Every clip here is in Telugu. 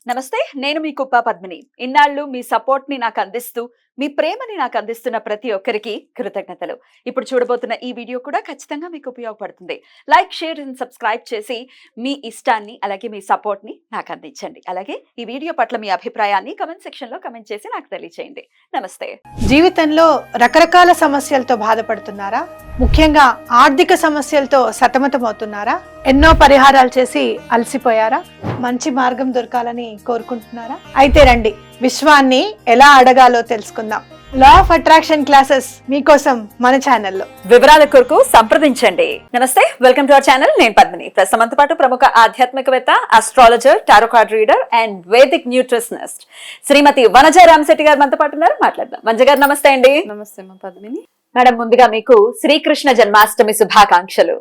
నమస్తే, నేను మీ కుప్ప పద్మిని. ఇన్నాళ్ళు మీ సపోర్ట్‌ని నాకు అందిస్తూ, మీ ప్రేమని నాకు అందిస్తున్న ప్రతి ఒక్కరికి కృతజ్ఞతలు. ఇప్పుడు చూడబోతున్న ఈ వీడియో కూడా ఖచ్చితంగా మీకు ఉపయోగపడుతుంది. లైక్, షేర్ అండ్ సబ్స్క్రైబ్ చేసి మీ ఇష్టాన్ని అలాగే మీ సపోర్ట్‌ని నాకు అందించండి. అలాగే ఈ వీడియో పట్ల మీ అభిప్రాయాన్ని కామెంట్ సెక్షన్‌లో కామెంట్ చేసి నాకు తెలియజేయండి. నమస్తే. జీవితంలో రకరకాల సమస్యలతో బాధపడుతున్నారా? ముఖ్యంగా ఆర్థిక సమస్యలతో సతమతమవుతున్నారా? ఎన్నో పరిహారాలు చేసి అలసిపోయారా? మంచి మార్గం దొరకాలని కోరుకుంటున్నారా? అయితే రండి, విశ్వాన్ని ఎలా అడగాలో తెలుసుకుందాం. లా ఆఫ్ అట్రాక్షన్ క్లాసెస్ మీకోసం మన ఛానల్లో. వివరాల కొరకు సంప్రదించండి. నమస్తే, వెల్కమ్ టు అవర్ ఛానల్. నేను పద్మిని. ప్రస్తుతంతో పాటు ప్రముఖ ఆధ్యాత్మికవేత్త, astrologer, tarot card reader and Vedic nutritionist Shrimati Vanaja Ramasetti garu మనతో పాటు ఉన్నారు. మాట్లాడదాం. వనజ గారు నమస్తే అండి. నమస్తే మా పద్మిని. మేడం, ముందుగా మీకు శ్రీకృష్ణ జన్మాష్టమి శుభాకాంక్షలు.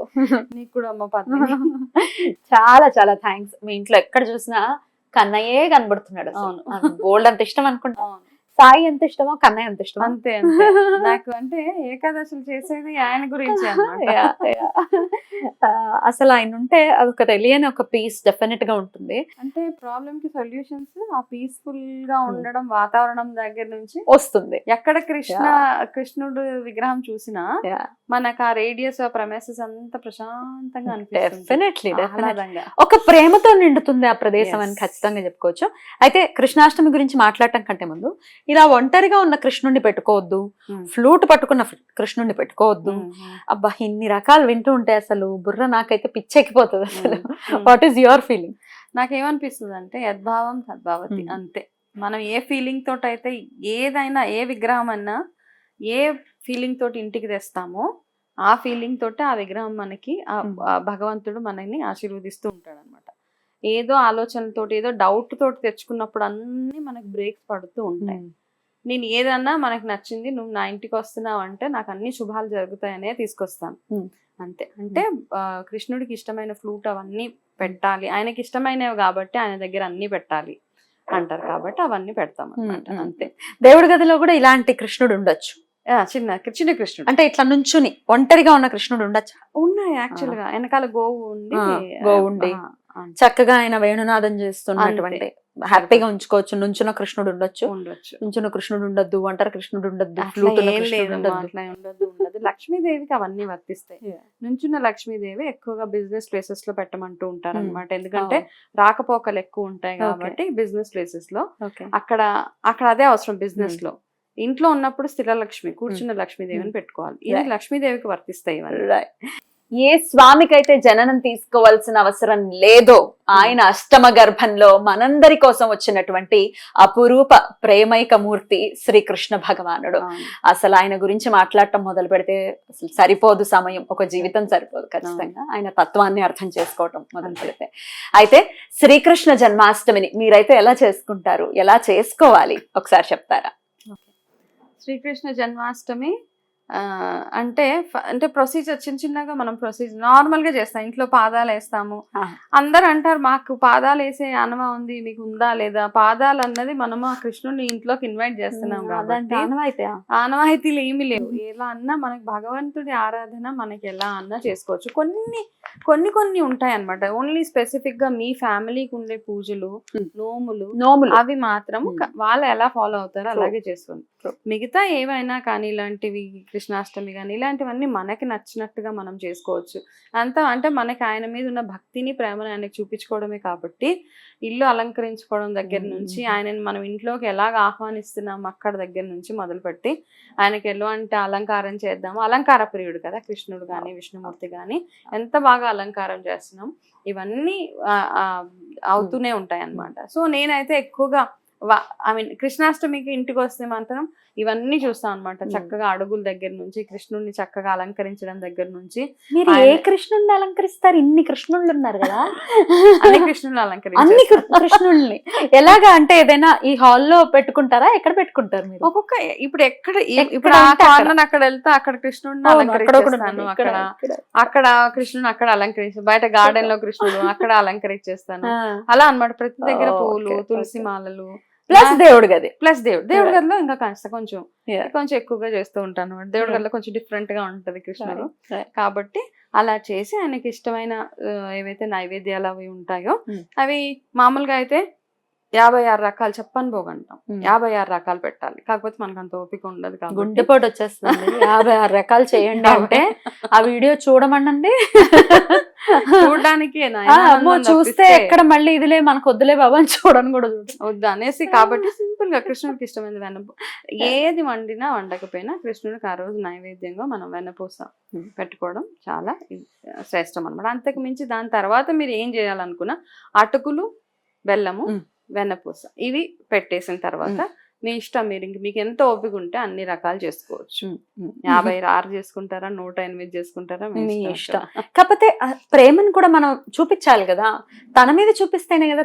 నీకు కూడా అమ్మ పద్మిని. చాలా చాలా థ్యాంక్స్. మీ ఇంట్లో ఎక్కడ చూసినా కన్నయ్యే కనబడుతున్నాడు. అవును, గోల్డ్ అంత ఇష్టం అనుకుంటా. సాయి ఎంత ఇష్టమో కన్నయ్య అంత ఇష్టం. అంతే అంతే. నాకు అంటే ఏకాదశులు చేసేది ఆయన గురించి అన్నమాట. అసలు ఆయన ఉంటే అదొక తెలియని ఒక పీస్ డెఫినెట్ గా ఉంటుంది. అంటే ప్రాబ్లం కి సొల్యూషన్స్ ఆ పీస్ఫుల్ గా ఉండడం, వాతావరణం దగ్గర నుంచి వస్తుంది. ఎక్కడ కృష్ణుడు విగ్రహం చూసినా మనకు ఆ రేడియస్ ఆ ప్రెమిసెస్ అంతా ప్రశాంతంగా డెఫినెట్లీ అనిపిస్తుంది. ఒక ప్రేమతో నిండుతుంది ఆ ప్రదేశం అని ఖచ్చితంగా చెప్పుకోవచ్చు. అయితే కృష్ణాష్టమి గురించి మాట్లాడటం కంటే ముందు, ఇలా ఒంటరిగా ఉన్న కృష్ణుడిని పెట్టుకోవద్దు, ఫ్లూట్ పట్టుకున్న కృష్ణుడిని పెట్టుకోవద్దు, అబ్బా ఇన్ని రకాలు వింటూ ఉంటే అసలు బుర్ర నాకైతే పిచ్చెక్కిపోతుంది. అసలు వాట్ ఈస్ యువర్ ఫీలింగ్? నాకేమనిపిస్తుంది అంటే యద్భావం తద్భావతి, అంతే. మనం ఏ ఫీలింగ్ తోటి అయితే ఏదైనా, ఏ విగ్రహం అన్నా ఏ ఫీలింగ్ తోటి ఇంటికి తెస్తామో ఆ ఫీలింగ్ తోటి ఆ విగ్రహం మనకి ఆ భగవంతుడు మనల్ని ఆశీర్వదిస్తూ ఉంటాడు అనమాట. ఏదో ఆలోచనలతోటి, ఏదో డౌట్ తోటి తెచ్చుకున్నప్పుడు అన్ని మనకు బ్రేక్స్ పడుతూ ఉంటాయి. నేను ఏదన్నా మనకు నచ్చింది, నువ్వు నా ఇంటికి వస్తున్నావు అంటే నాకు అన్ని శుభాలు జరుగుతాయనే తీసుకొస్తాను, అంతే. అంటే కృష్ణుడికి ఇష్టమైన ఫ్లూట్ అవన్నీ పెట్టాలి, ఆయనకి ఇష్టమైనవి కాబట్టి ఆయన దగ్గర అన్ని పెట్టాలి అంటారు, కాబట్టి అవన్నీ పెడతాం అన్నమాట, అంతే. దేవుడి గదిలో కూడా ఇలాంటి కృష్ణుడు ఉండొచ్చు. చిన్న చిన్న కృష్ణుడు అంటే ఇట్లా నుంచుని ఒంటరిగా ఉన్న కృష్ణుడు ఉండొచ్చు. ఉన్నాయి యాక్చువల్ గా. వెనకాల గోవు ఉండి చక్కగా ఆయన వేణునాదం చేస్తున్నటువంటి హ్యాపీగా ఉంచుకోవచ్చు. నుంచున్న కృష్ణుడు ఉండొచ్చు, నుంచున్న కృష్ణుడు ఉండద్దు, ఒంటరి కృష్ణుడు ఉండద్దు, ఉండదు. లక్ష్మీదేవికి అవన్నీ వర్తిస్తాయి. నుంచున్న లక్ష్మీదేవి ఎక్కువగా బిజినెస్ ప్లేసెస్ లో పెట్టమంటూ ఉంటారు అనమాట. ఎందుకంటే రాకపోకలు ఎక్కువ ఉంటాయి కాబట్టి బిజినెస్ ప్లేసెస్ లో అక్కడ అదే అవసరం. బిజినెస్ లో ఇంట్లో ఉన్నప్పుడు స్థిర లక్ష్మి, కూర్చున్న లక్ష్మీదేవిని పెట్టుకోవాలి. ఇది లక్ష్మీదేవికి వర్తిస్తాయి ఇవన్నీ. ఏ స్వామికైతే జననం తీసుకోవాల్సిన అవసరం లేదో ఆయన అష్టమ గర్భంలో మనందరి కోసం వచ్చినటువంటి అపురూప ప్రేమైక మూర్తి శ్రీకృష్ణ భగవానుడు. అసలు ఆయన గురించి మాట్లాడటం మొదలు పెడితే అసలు సరిపోదు సమయం, ఒక జీవితం సరిపోదు. ఖచ్చితంగా ఆయన తత్వాన్ని అర్థం చేసుకోవటం మొదలు పెడితే. అయితే శ్రీకృష్ణ జన్మాష్టమిని మీరైతే ఎలా చేసుకుంటారు, ఎలా చేసుకోవాలి ఒకసారి చెప్తారా? శ్రీకృష్ణ జన్మాష్టమి అంటే ప్రొసీజర్ చిన్నగా మనం ప్రొసీజర్ నార్మల్ గా చేస్తాం. ఇంట్లో పాదాలు వేస్తాము. అందరు అంటారు మాకు పాదాలు వేసే అనుభవం ఉంది, మీకు ఉందా లేదా? పాదాలు అన్నది మనము ఆ కృష్ణుడిని ఇంట్లోకి ఇన్వైట్ చేస్తున్నాం కాబట్టి ఆనవాయితీలు ఏమి లేవు. ఎలా అన్నా మనకి భగవంతుడి ఆరాధన మనకి ఎలా అన్నా చేసుకోవచ్చు. కొన్ని ఉంటాయి అనమాట. ఓన్లీ స్పెసిఫిక్ గా మీ ఫ్యామిలీకి ఉండే పూజలు, నోములు అవి మాత్రం వాళ్ళు ఎలా ఫాలో అవుతారో అలాగే చేసుకోండి. మిగతా ఏవైనా కానీ ఇలాంటివి కృష్ణాష్టమి కానీ ఇలాంటివన్నీ మనకి నచ్చినట్టుగా మనం చేసుకోవచ్చు. అంతా అంటే మనకి ఆయన మీద ఉన్న భక్తిని, ప్రేమను ఆయనకి చూపించుకోవడమే కాబట్టి ఇల్లు అలంకరించుకోవడం దగ్గర నుంచి, ఆయనని మనం ఇంట్లోకి ఎలాగ ఆహ్వానిస్తున్నాం అక్కడ దగ్గర నుంచి మొదలుపెట్టి ఆయనకి ఎలాంటి అలంకారం చేద్దాము. అలంకార ప్రియుడు కదా కృష్ణుడు కానీ విష్ణుమూర్తి కానీ, ఎంత బాగా అలంకారం చేస్తున్నాం ఇవన్నీ అవుతూనే ఉంటాయి అన్నమాట. సో నేనైతే ఎక్కువగా కృష్ణాష్టమికి ఇంటికి వస్తే మాత్రం ఇవన్నీ చూస్తాం అనమాట. చక్కగా అడుగుల దగ్గర నుంచి కృష్ణుడిని చక్కగా అలంకరించడం దగ్గర నుంచి. మీరు ఏ కృష్ణుడిని అలంకరిస్తారు? ఇన్ని కృష్ణుళ్ళు ఉన్నారు కదా. అన్ని కృష్ణుడిని అన్ని కృష్ణుల్ని ఎలాగా అంటే ఏదైనా ఈ హాల్లో పెట్టుకుంటారా? ఎక్కడ పెట్టుకుంటారు మీరు? ఒక్కొక్క ఇప్పుడు ఆ కార్నర్ అక్కడ వెళ్తే అక్కడ కృష్ణుడిని అలంకరిస్తాను, అక్కడ కృష్ణుని అక్కడ అలంకరిస్తాను, బయట గార్డెన్ లో కృష్ణుడు అక్కడ అలంకరించేస్తాను. అలా అన్నమాట. ప్రతి దగ్గర పూలు, తులసి మాలలు, ప్లస్ దేవుడి గది, దేవుడి గదిలో ఇంకా కొంచెం ఎక్కువగా చేస్తూ ఉంటాను అనమాట. దేవుడి గదిలో కొంచెం డిఫరెంట్ గా ఉంటది కృష్ణుడు కాబట్టి అలా చేసి ఆయనకి ఇష్టమైన ఏవైతే నైవేద్యాలు అవి ఉంటాయో అవి మామూలుగా అయితే 56 రకాలు చెప్పని పోగంటాం. 56 రకాలు పెట్టాలి. కాకపోతే మనకు అంత ఓపిక ఉండదు కాబట్టి గుండెపోటు వచ్చేస్తుంది. 56 రకాలు చేయండి అంటే ఆ వీడియో చూడమనండి. చూడడానికి చూస్తే ఎక్కడ మళ్ళీ ఇదిలే మనకు వద్దులే బాబా అని చూడని కూడా వద్దు అనేసి, కాబట్టి సింపుల్ గా కృష్ణుడికి ఇష్టమైన వెన్నపూస ఏది వండినా వండకపోయినా కృష్ణుడికి ఆ రోజు నైవేద్యంగా మనం వెన్నపూస పెట్టుకోవడం చాలా శ్రేష్టం అనమాట. అంతకు మించి దాని తర్వాత మీరు ఏం చేయాలనుకున్నా అటుకులు, బెల్లము, వెన్నపూస ఇవి పెట్టేసిన తర్వాత మీ ఇష్టం. మీకు ఎంత ఓపిక ఉంటే అన్ని రకాలు చేసుకోవచ్చు. 56 చేసుకుంటారా, 108 చేసుకుంటారా, మీ ఇష్టం. కాకపోతే ప్రేమను కూడా మనం చూపించాలి కదా. తన మీద చూపిస్తేనే కదా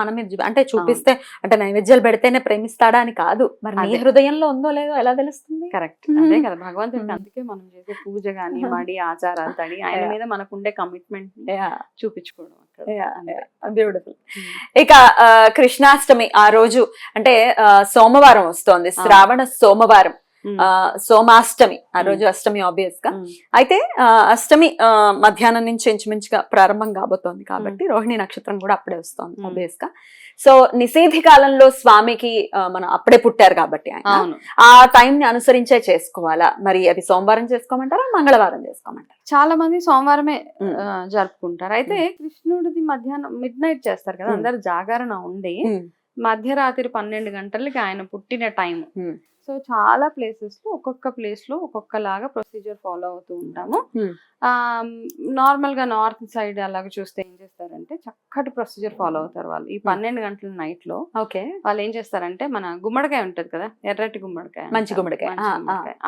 మన మీద అంటే చూపిస్తే అంటే నైవేద్యాలు పెడితేనే ప్రేమిస్తాడా అని కాదు. మరి నీ హృదయంలో ఉందో లేదో ఎలా తెలుస్తుంది? కరెక్ట్, అదే కదా భగవంతుడికి. అందుకే మనం చేసే పూజ గాని, మడి, ఆచారాలు తడి ఆయన మీద మనకుండే కమిట్మెంట్ చూపించుకోవడం. బ్యూటిఫుల్. ఇక కృష్ణాష్టమి ఆ రోజు అంటే సోమవారం వస్తోంది, శ్రావణ సోమవారం, సోమాష్టమి ఆ రోజు. అష్టమి ఆబ్వియస్ గా. అయితే అష్టమి మధ్యాహ్నం నుంచి ఇంచుమించుగా ప్రారంభం కాబోతోంది కాబట్టి రోహిణి నక్షత్రం కూడా అప్పుడే వస్తోంది ఆబ్వియస్ గా. సో నిషేధి కాలంలో స్వామికి మనం అప్పుడే పుట్టారు కాబట్టి ఆయన ఆ టైం ని అనుసరించే చేసుకోవాలా? మరి అది సోమవారం చేసుకోమంటారా, మంగళవారం చేసుకోమంటారా? చాలా మంది సోమవారమే జరుపుకుంటారు. అయితే కృష్ణుడిది మధ్యాహ్నం మిడ్ నైట్ చేస్తారు కదా, అందరు జాగరణ ఉండి మధ్యరాత్రి 12 గంటలకి ఆయన పుట్టిన టైం. సో చాలా ప్లేసెస్ లో ఒక్కొక్క ప్లేస్ లో ఒక్కొక్కలాగా ప్రొసీజర్ ఫాలో అవుతూ ఉంటాము. నార్మల్ గా నార్త్ సైడ్ అలాగ చూస్తే ఏం చేస్తారంటే చక్కటి ప్రొసీజర్ ఫాలో అవుతారు వాళ్ళు. ఈ 12 గంటల నైట్ లో వాళ్ళు ఏం చేస్తారంటే మన గుమ్మడికాయ ఉంటది కదా, ఎర్రటి గుమ్మడికాయ, మంచి గుమ్మడికాయ,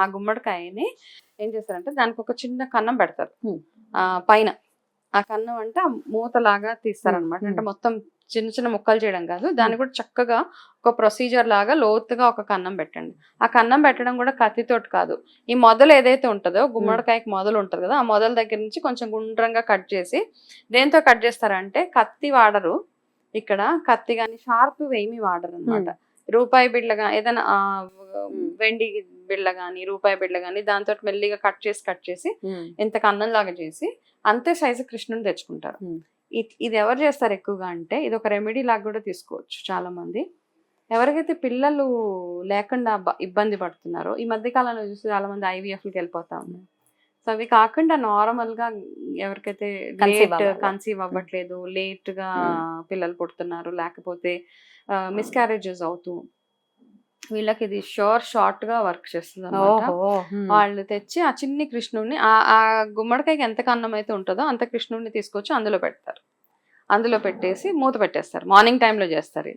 ఆ గుమ్మడికాయని ఏం చేస్తారంటే దానికి ఒక చిన్న కన్నం పెడతారు పైన. ఆ కన్నం అంటే ఆ మూతలాగా తీస్తారనమాట. అంటే మొత్తం చిన్న చిన్న ముక్కలు చేయడం కాదు, దాన్ని కూడా చక్కగా ఒక ప్రొసీజర్ లాగా లోతుగా ఒక కన్నం పెట్టండి. ఆ కన్నం పెట్టడం కూడా కత్తితోటి కాదు, ఈ మొదలు ఏదైతే ఉంటుందో గుమ్మడికాయకి మొదలు ఉంటుంది కదా, ఆ మొదల దగ్గర నుంచి కొంచెం గుండ్రంగా కట్ చేసి, దేంతో కట్ చేస్తారంటే కత్తి వాడరు ఇక్కడ, కత్తి కానీ షార్ప్ ఏమి వాడరు అనమాట. రూపాయి బిళ్ళగా ఏదైనా వెండి బిళ్ళ గాని, రూపాయి బిళ్ళ గాని దాంతో మెల్లిగా కట్ చేసి ఇంత కన్నం లాగా చేసి అంతే సైజు కృష్ణుని తెచ్చుకుంటారు. ఇది ఎవరు చేస్తారు ఎక్కువగా అంటే ఇది ఒక రెమెడీ లాగా కూడా తీసుకోవచ్చు. చాలా మంది ఎవరికైతే పిల్లలు లేకుండా ఇబ్బంది పడుతున్నారో, ఈ మధ్య కాలంలో చూసి చాలా మంది IVFకి వెళ్ళిపోతా ఉన్నారు. సో అవి కాకుండా నార్మల్ గా ఎవరికైతే కన్సీవ్ అవ్వట్లేదు, లేట్ గా పిల్లలు పుడుతున్నారు, లేకపోతే మిస్క్యారేజెస్ అవుతూ, వీళ్ళకి ఇది షార్ట్ గా వర్క్ చేస్తుంది అన్నమాట. వాళ్ళు తెచ్చి ఆ చిన్ని కృష్ణుడిని ఆ గుమ్మడికాయకి ఎంత కన్నం అయితే ఉంటుందో అంత కృష్ణుడిని తీసుకొచ్చి అందులో పెడతారు. అందులో పెట్టేసి మూత పెట్టేస్తారు. మార్నింగ్ టైంలో చేస్తారు.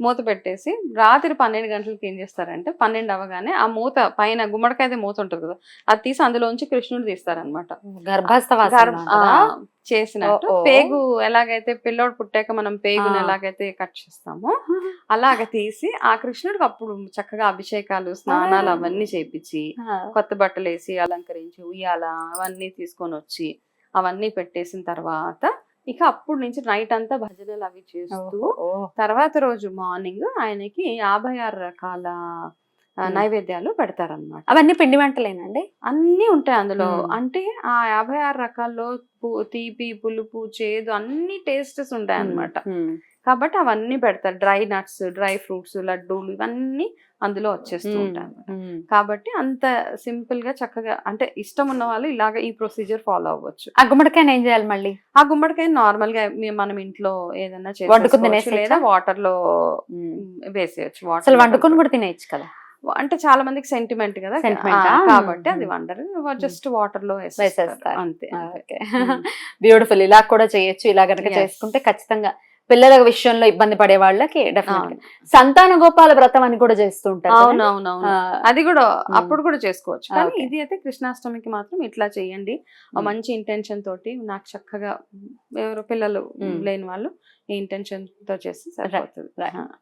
మూత పెట్టేసి రాత్రి 12 గంటలకి ఏం చేస్తారంటే 12 అవ్వగానే ఆ మూత పైన గుమ్మడికాయ మూత ఉంటుంది కదా, అది తీసి అందులోంచి కృష్ణుడు తీస్తారనమాట. చేసినట్టు పేగు ఎలాగైతే పిల్లోడు పుట్టాక మనం పేగుని ఎలాగైతే కట్ చేస్తామో అలాగ తీసి ఆ కృష్ణుడికి అప్పుడు చక్కగా అభిషేకాలు, స్నానాలు అవన్నీ చేపించి, కొత్త బట్టలు వేసి అలంకరించి, ఉయ్యాల అవన్నీ తీసుకొని వచ్చి అవన్నీ పెట్టేసిన తర్వాత ఇక అప్పుడు నుంచి నైట్ అంతా భజనలు అవి చేస్తూ తర్వాత రోజు మార్నింగ్ ఆయనకి 56 రకాల నైవేద్యాలు పెడతారనమాట. అవన్నీ పిండి వంటలేనండి, అన్ని ఉంటాయి అందులో. అంటే ఆ 56 రకాల్లో తీపి, పులుపు, చేదు అన్ని టేస్టెస్ ఉంటాయి అన్నమాట. కాబట్టి అవన్నీ పెడతారు. డ్రై నట్స్, డ్రై ఫ్రూట్స్, లడ్డూలు ఇవన్నీ అందులో వచ్చేస్తూ ఉంటాయి అన్నమాట. కాబట్టి అంత సింపుల్ గా చక్కగా అంటే ఇష్టం ఉన్న వాళ్ళు ఇలాగ ఈ ప్రొసీజర్ ఫాలో అవ్వచ్చు. ఆ గుమ్మడికాయ ఏం చేయాలి మళ్ళీ? ఆ గుమ్మడికాయ నార్మల్ గా మనం ఇంట్లో ఏదైనా చేసుకోవచ్చు, లేదా వాటర్ లో వేసేయచ్చు. వాటర్ వండుకొని కూడా తినేయచ్చు కదా. అంటే చాలా మందికి సెంటిమెంట్ కదా, కాబట్టి అది వండరు, జస్ట్ వాటర్ లో వేసేస్తారు అంతే. బ్యూటిఫుల్. ఇలా కూడా చేయొచ్చు. ఇలా కనుక చేసుకుంటే ఖచ్చితంగా పిల్లల విషయంలో ఇబ్బంది పడే వాళ్ళకి డెఫినెట్ సంతాన గోపాల వ్రతం అని కూడా చేస్తూ ఉంటారు. అవునవునవును, అది కూడా అప్పుడు కూడా చేసుకోవచ్చు. కానీ ఇది అయితే కృష్ణాష్టమికి మాత్రం ఇట్లా చేయండి. మంచి ఇంటెన్షన్ తోటి, నాకు చక్కగా ఎవరు పిల్లలు లేని వాళ్ళు ఈ ఇంటెన్షన్ తో చేస్తే సరిపోతుంది.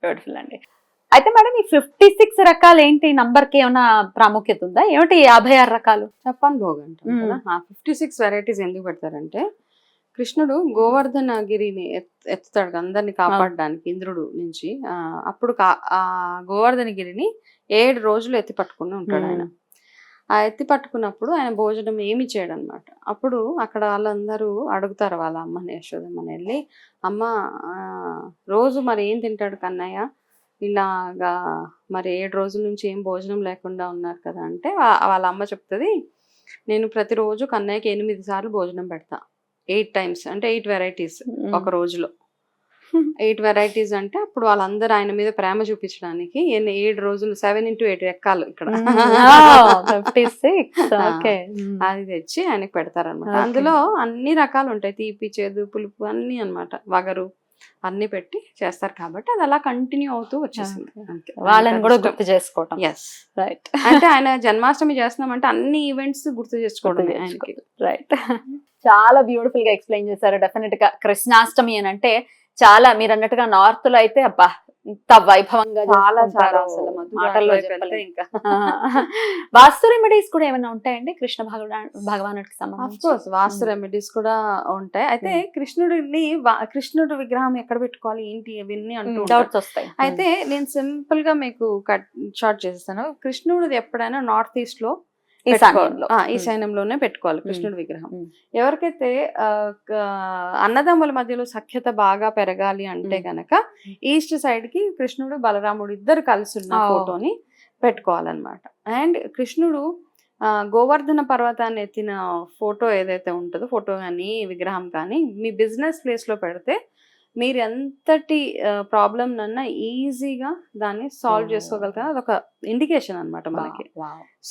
బ్యూటిఫుల్ అండి. అయితే మేడం ఈ 56 రకాలు ఏంటి? నంబర్ కి ఏమైనా ప్రాముఖ్యత ఉందా? ఏమిటి 56 రకాలు? చెప్పాను భోగంటాం కదా. 56 వెరైటీస్ ఎందుకు పెడతారంటే కృష్ణుడు గోవర్ధన గిరిని ఎత్తుతాడు అందరిని కాపాడడానికి ఇంద్రుడు నుంచి. అప్పుడు ఆ గోవర్ధన గిరిని 7 రోజులు ఎత్తి పట్టుకుని ఉంటాడు ఆయన. ఆ ఎత్తి పట్టుకున్నప్పుడు ఆయన భోజనం ఏమి చేయడు అనమాట. అప్పుడు అక్కడ వాళ్ళందరూ అడుగుతారు వాళ్ళ అమ్మని, యశోదమ్మని వెళ్ళి, అమ్మ రోజు మరి ఏం తింటాడు కన్నయ్య, ఇలాగా మరి 7 రోజుల నుంచి ఏం భోజనం లేకుండా ఉన్నారు కదా అంటే, వాళ్ళ అమ్మ చెప్తుంది, నేను ప్రతిరోజు కన్నయ్యకి 8 సార్లు భోజనం పెడతా, 8 టైమ్స్, అంటే 8 వెరైటీస్ ఒక రోజులో. 8 వెరైటీస్ అంటే అప్పుడు వాళ్ళందరూ ఆయన మీద ప్రేమ చూపించడానికి 7 రోజులు 7 into 8 ఎక్కాలు ఇక్కడ. 56. ఓకే. అది తెచ్చి ఆయనకి పెడతారనమాట. అందులో అన్ని రకాలు ఉంటాయి, తీపి, చేదు, పులుపు అన్ని అన్నమాట, వగరు అన్ని పెట్టి చేస్తారు. కాబట్టి అది అలా కంటిన్యూ అవుతూ వచ్చేసింది. వాళ్ళని కూడా గుర్తు చేసుకోవటం. Yes, right. అంటే ఆయన జన్మాష్టమి చేస్తున్నామంటే అన్ని ఈవెంట్స్ గుర్తు చేసుకోవడం ఆయనకి. రైట్. చాలా బ్యూటిఫుల్ గా ఎక్స్ప్లెయిన్ చేశారు. డెఫినెట్ గా కృష్ణాష్టమి అని అంటే చాలా మీరు అన్నట్టుగా నార్త్ లో అయితే అబ్బా ఇంత వైభవంగా చాలా చేసుకుంటారో అసలు మాటల్లో మధుబాగా చెప్పలేం. ఇంకా వాస్తు రెమెడీస్ కూడా ఏమైనా ఉంటాయండి కృష్ణ భగవానుడికి ఆఫ్ సంబంధించి? కోర్స్ వాస్తు రెమెడీస్ కూడా ఉంటాయి. అయితే కృష్ణుడి విగ్రహం ఎక్కడ పెట్టుకోవాలి ఏంటి అవన్నీ అంటూ ఉంటారు. డౌట్స్ వస్తాయి. అయితే నేను సింపుల్ గా మీకు షార్ట్ చేసేస్తాను. కృష్ణుడిది ఎప్పుడైనా నార్త్ ఈస్ట్ లో ఈశాన్యంలో. ఈశాన్యంలోనే పెట్టుకోవాలి కృష్ణుడి విగ్రహం. మ్మ్. ఎవరికైతే అన్నదమ్ముల మధ్యలో సఖ్యత బాగా పెరగాలి అంటే గనక ఈస్ట్ సైడ్ కి కృష్ణుడు బలరాముడు ఇద్దరు కలిసి ఉన్న Oh. ఫోటోని పెట్టుకోవాలన్నమాట. అండ్ కృష్ణుడు గోవర్ధన పర్వతాన్ని ఎత్తిన ఫోటో ఏదైతే ఉంటుందో, ఫోటో కానీ విగ్రహం కానీ మీ బిజినెస్ ప్లేస్ లో పెడితే మీరు ఎంతటి ప్రాబ్లం నన్నా ఈజీగా దాన్ని సాల్వ్ చేసుకోగలుగుతారు. అదొక ఇండికేషన్ అన్నమాట మనకి.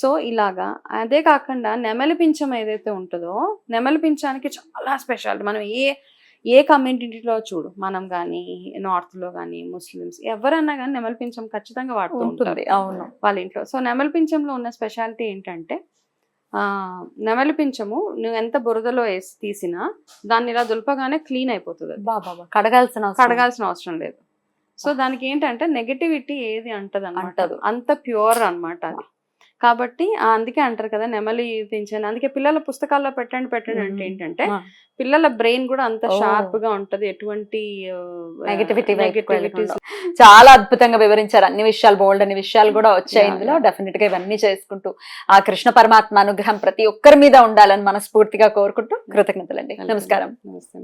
సో ఇలాగా, అదే కాకుండా నెమలి పించం ఏదైతే ఉంటుందో, నెమలి పించానికి చాలా స్పెషాలిటీ. మనం ఏ కమ్యూనిటీలో చూడు, మనం కానీ నార్త్ లో కానీ ముస్లిమ్స్ ఎవరన్నా కానీ నెమలి పించం ఖచ్చితంగా వాడుతూ ఉంటారు ఉంటుంది. అవును. వాళ్ళ ఇంట్లో. సో నెమలి పించంలో ఉన్న స్పెషాలిటీ ఏంటంటే, నెమలి పించము నువ్వు ఎంత బురదలో వేసి తీసినా దాన్ని ఇలా దులపగానే క్లీన్ అయిపోతుంది. బాబా కడగాల్సిన అవసరం లేదు. సో దానికి ఏంటంటే నెగటివిటీ ఏది అంటది అంటదు. అంత ప్యూర్ అన్నమాట అది. కాబట్టి అందుకే అంటారు కదా నెమలి పింఛన్. అందుకే పిల్లల పుస్తకాల్లో పెట్టండి అంటే ఏంటంటే పిల్లల బ్రెయిన్ కూడా అంత షార్ప్ గా ఉంటది, ఎటువంటి నెగటివిటీస్. చాలా అద్భుతంగా వివరించారు. అన్ని విషయాలు, బోల్డ్ అన్ని విషయాలు కూడా వచ్చాయి ఇందులో. డెఫినెట్ గా ఇవన్నీ చేసుకుంటూ ఆ కృష్ణ పరమాత్మ అనుగ్రహం ప్రతి ఒక్కరి మీద ఉండాలని మనస్ఫూర్తిగా కోరుకుంటూ కృతజ్ఞతలండి. నమస్కారం. నమస్తే.